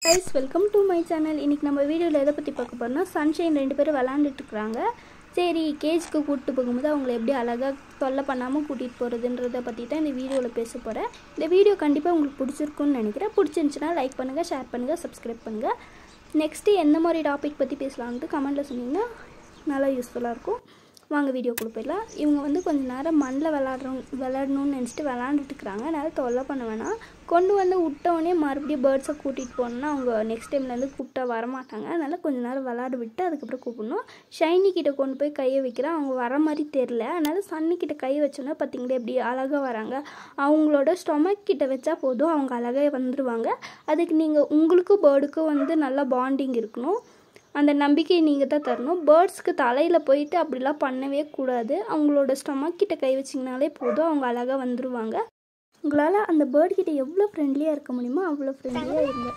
guys, welcome to my channel. இன்னைக்கு நம்ம வீடியோல எதை பத்தி பார்க்க போறோம்னா சன்ஷைன் ரெண்டு பேரும் விளையாண்டுட்டு இருக்காங்க. சரி கேஜ்க்கு கூட்டி போகும்போது அவங்க எப்படி அழகா தொல்லை பண்ணாம கூட்டிட்டு போறதுன்றத பத்தி தான் இந்த வீடியோல பேச போறேன். இந்த வீடியோ கண்டிப்பா உங்களுக்கு பிடிச்சிருக்கும்னு நினைக்கிறேன். பிடிச்சிருந்துச்சுனா லைக் பண்ணுங்க, ஷேர் பண்ணுங்க, Subscribe பண்ணுங்க. நெக்ஸ்ட் எந்த மாதிரி டாபிக் பத்தி பேசலாம்னு கமெண்ட்ல சொன்னீங்கன்னா நல்லா யூஸ்ஃபுல்லா இருக்கும். வாங்க வீடியோக்குள்ள போய்லாம். இவங்க வந்து கொஞ்ச நேரம் மண்ணில் விளையாடணும்னு நினச்சிட்டு விளையாண்டுட்டு இருக்காங்க. அதனால தொல்லை பண்ண வேணாம். கொண்டு வந்து விட்டோடனே மறுபடியும் பேர்ட்ஸை கூட்டிகிட்டு போனோன்னா அவங்க நெக்ஸ்ட் டைம்லேருந்து கூப்பிட்டா வரமாட்டாங்க. அதனால் கொஞ்சம் நேரம் விளையாட விட்டு அதுக்கப்புறம் கூப்பிடணும். ஷைனி கிட்ட கொண்டு போய் கையை வைக்கிறேன். அவங்க வர மாதிரி தெரில. அதனால் சன்னிக்கிட்ட கை வச்சோன்னா பார்த்தீங்களா எப்படி அழகாக வராங்க. அவங்களோட ஸ்டொமக் கிட்ட வச்சா போதும், அவங்க அழகாக வந்துடுவாங்க. அதுக்கு நீங்கள் உங்களுக்கும் பேர்டுக்கும் வந்து நல்லா பாண்டிங் இருக்கணும். அந்த நம்பிக்கையை நீங்கள் தான் தரணும். பேர்ட்ஸ்க்கு தலையில் போயிட்டு அப்படிலாம் பண்ணவே கூடாது. அவங்களோட ஸ்டொமக் கிட்ட கை வச்சிங்கனாலே போதும், அவங்க அழகாக வந்துடுவாங்க. உங்களால் அந்த பேர்ட் கிட்ட எவ்வளோ ஃப்ரெண்ட்லியாக இருக்க முடியுமோ அவ்வளோ ஃப்ரெண்ட்லியாக இருங்க.